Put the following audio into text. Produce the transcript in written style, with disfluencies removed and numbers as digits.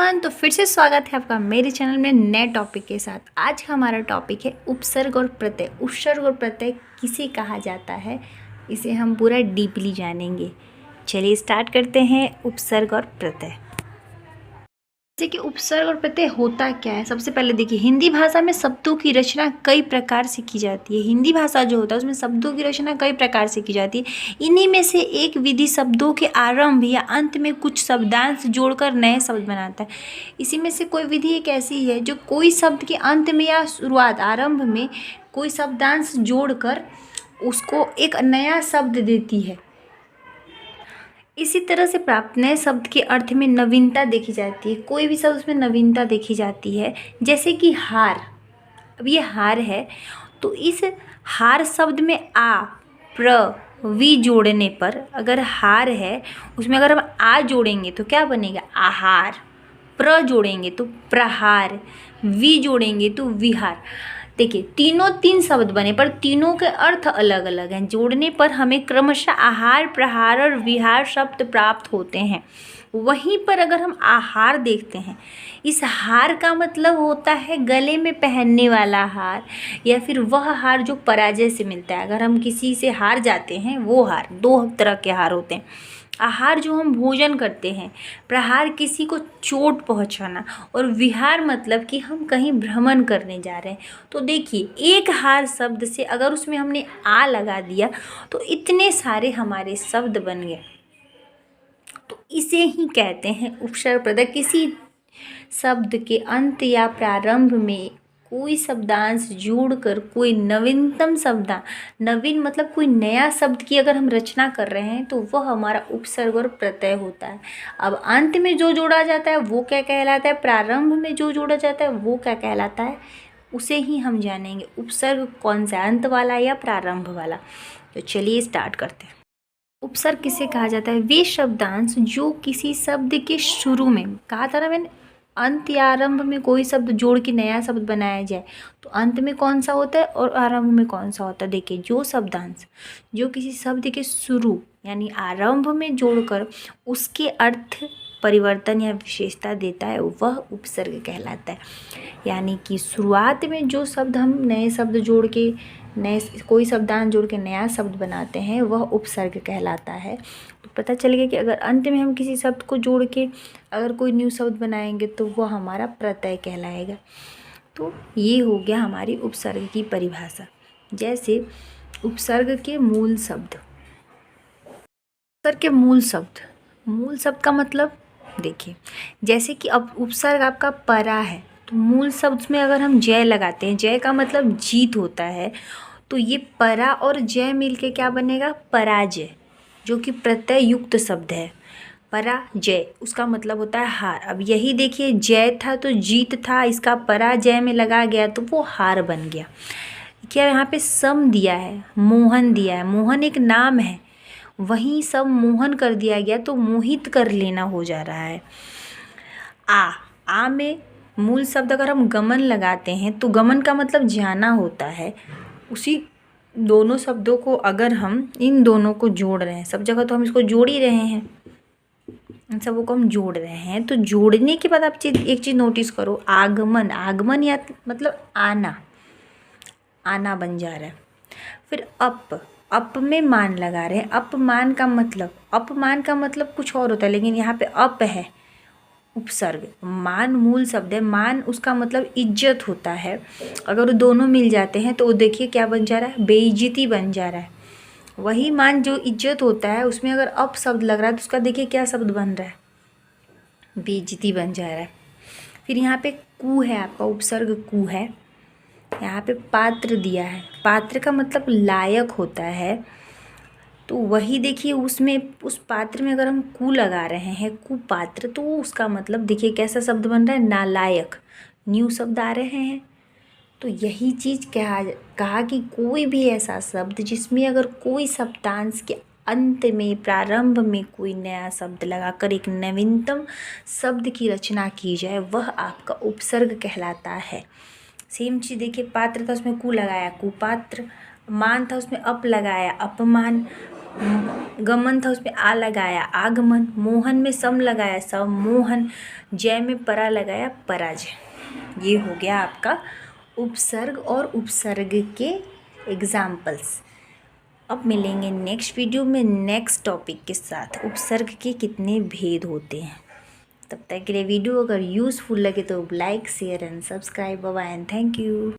Everyone, तो फिर से स्वागत है आपका मेरे चैनल में नए टॉपिक के साथ। आज का हमारा टॉपिक है उपसर्ग और प्रत्यय। उपसर्ग और प्रत्यय किसे कहा जाता है, इसे हम पूरा डीपली जानेंगे। चलिए स्टार्ट करते हैं उपसर्ग और प्रत्यय। जैसे कि उपसर्ग और प्रत्यय होता क्या है, सबसे पहले देखिए, हिंदी भाषा में शब्दों की रचना कई प्रकार से की जाती है। हिंदी भाषा जो होता है उसमें शब्दों की रचना कई प्रकार से की जाती है। इन्हीं में से एक विधि शब्दों के आरंभ या अंत में कुछ शब्दांश जोड़कर नए शब्द बनाता है। इसी में से कोई विधि एक ऐसी है जो कोई शब्द के अंत में या शुरुआत आरंभ में कोई शब्दांश जोड़कर उसको एक नया शब्द देती है। इसी तरह से प्राप्त नए शब्द के अर्थ में नवीनता देखी जाती है। कोई भी शब्द उसमें नवीनता देखी जाती है, जैसे कि हार। अब ये हार है, तो इस हार शब्द में आ प्र वी जोड़ने पर, अगर हार है उसमें अगर हम आ जोड़ेंगे तो क्या बनेगा, आहार। प्र जोड़ेंगे तो प्रहार, वी जोड़ेंगे तो विहार। देखिए, तीन शब्द बने पर तीनों के अर्थ अलग अलग हैं। जोड़ने पर हमें क्रमशः आहार, प्रहार और विहार शब्द प्राप्त होते हैं। वहीं पर अगर हम आहार देखते हैं, इस हार का मतलब होता है गले में पहनने वाला हार, या फिर वह हार जो पराजय से मिलता है। अगर हम किसी से हार जाते हैं, वो हार, दो तरह के हार होते हैं। आहार जो हम भोजन करते हैं, प्रहार किसी को चोट पहुंचाना, और विहार मतलब कि हम कहीं भ्रमण करने जा रहे हैं। तो देखिए, एक हार शब्द से अगर उसमें हमने आ लगा दिया तो इतने सारे हमारे शब्द बन गए। तो इसे ही कहते हैं उपसर्ग प्रत्यय। किसी शब्द के अंत या प्रारंभ में कोई शब्दांश जोड़कर कोई नवीनतम शब्द, नवीन मतलब कोई नया शब्द की अगर हम रचना कर रहे हैं तो वह हमारा उपसर्ग और प्रत्यय होता है। अब अंत में जो जोड़ा जाता है वो क्या कहलाता है, प्रारंभ में जो जोड़ा जाता है वो क्या कहलाता है, उसे ही हम जानेंगे। उपसर्ग कौन सा, अंत वाला या प्रारंभ वाला। तो चलिए स्टार्ट करते हैं। उपसर्ग किसे कहा जाता है, वे शब्दांश जो किसी शब्द के शुरू में, कहा था ना मैंने, अंत या आरंभ में कोई शब्द जोड़ के नया शब्द बनाया जाए, तो अंत में कौन सा होता है और आरंभ में कौन सा होता है। देखिए, जो शब्दांश जो किसी शब्द के शुरू यानी आरंभ में जोड़कर उसके अर्थ परिवर्तन या विशेषता देता है, वह उपसर्ग कहलाता है। यानी कि शुरुआत में जो शब्द हम नए शब्द जोड़ के, नए कोई शब्दांश जोड़ के नया शब्द बनाते हैं, वह उपसर्ग कहलाता है। तो पता चल गया कि अगर अंत में हम किसी शब्द को जोड़ के अगर कोई न्यू शब्द बनाएंगे तो वह हमारा प्रत्यय कहलाएगा। तो ये हो गया हमारी उपसर्ग की परिभाषा। जैसे उपसर्ग के मूल शब्द, उपसर्ग के मूल शब्द का मतलब देखिए, जैसे कि अब उपसर्ग आपका परा है, तो मूल शब्द में अगर हम जय लगाते हैं, जय का मतलब जीत होता है, तो ये परा और जय मिलके क्या बनेगा, पराजय, जो कि प्रत्यय युक्त शब्द है। पराजय उसका मतलब होता है हार। अब यही देखिए, जय था तो जीत था, इसका पराजय में लगा गया तो वो हार बन गया। क्या यहाँ पे सम दिया है, मोहन दिया है, मोहन एक नाम है, वहीं सब मोहन कर दिया गया तो मोहित कर लेना हो जा रहा है। आ में मूल शब्द अगर हम गमन लगाते हैं तो गमन का मतलब जाना होता है। उसी दोनों शब्दों को अगर हम इन दोनों को जोड़ रहे हैं, सब जगह तो हम इसको जोड़ ही रहे हैं, इन सबों को हम जोड़ रहे हैं, तो जोड़ने के बाद आप एक चीज़ नोटिस करो, आगमन, आगमन या मतलब आना, आना बन जा रहा है। फिर अप में मान लगा रहे हैं, अपमान का मतलब कुछ और होता है, लेकिन यहाँ पे अप है उपसर्ग। मान मूल शब्द है, मान उसका मतलब इज्जत होता है। अगर वो दोनों मिल जाते हैं तो देखिए क्या बन जा रहा है, बेइज्जती बन जा रहा है। वही मान जो इज्जत होता है उसमें अगर अप शब्द लग रहा है तो उसका देखिए क्या शब्द बन रहा है, बेइज्जती बन जा रहा है। फिर यहाँ पे कु है, आपका उपसर्ग कु है। यहाँ पे पात्र दिया है, पात्र का मतलब लायक होता है, तो वही देखिए उसमें उस पात्र में अगर हम कु लगा रहे हैं, कुपात्र, तो उसका मतलब देखिए कैसा शब्द बन रहा है, नालायक, न्यू शब्द आ रहे हैं। तो यही चीज़ कहा कि कोई भी ऐसा शब्द जिसमें अगर कोई शब्दांश के अंत में, प्रारंभ में कोई नया शब्द लगाकर एक नवीनतम शब्द की रचना की जाए, वह आपका उपसर्ग कहलाता है। सेम चीज़ देखिए, पात्र था उसमें कु लगाया, कुपात्र, मान था उसमें अप लगाया, अपमान, गमन था उसमें आ लगाया आगमन, मोहन में सम लगाया सम्मोहन, जय में परा लगाया पराजय। ये हो गया आपका उपसर्ग और उपसर्ग के एग्जाम्पल्स। अब मिलेंगे नेक्स्ट वीडियो में नेक्स्ट टॉपिक के साथ, उपसर्ग के कितने भेद होते हैं। तब तक के लिए वीडियो अगर यूज़फुल लगे तो like share and subscribe. Bye bye and thank you.